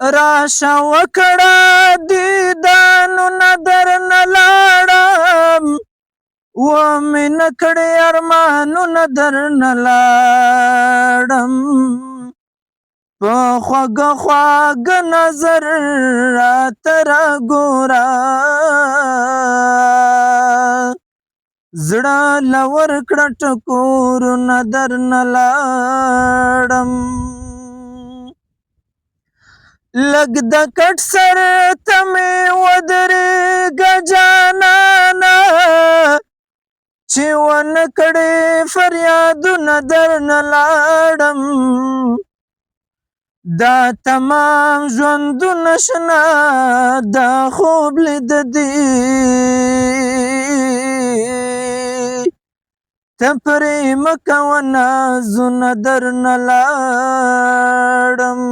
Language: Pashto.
راشه وکړه دیدانونه درنه لاړم ومې نه کړې ارمانونه درنه لاړم په خوږه خواږه نظر راته راګوره زړه له ورکړه ټکورونه درنه لاړم لږ د کټ سر ته مې ودرېږه جانانه چې ونه کړې فریادونه درنه لاړم دا تمام ژوندونه شنه دا خوب لیده دي ته پرې مه کوه نازونه درنه لاړم